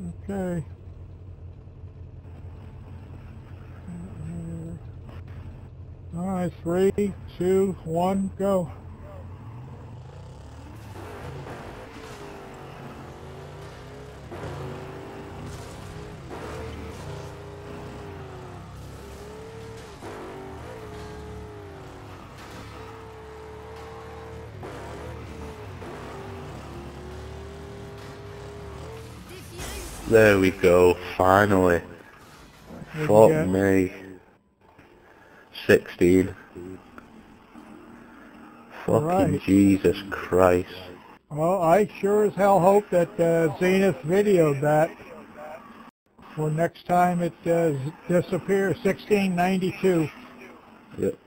Okay. All right, 3, 2, 1, go. There we go, finally. What'd you Fuck get? me. 16. All Fucking right. Jesus Christ. Well, I sure as hell hope that Zenith videoed that for next time it disappears. 1692. Yep.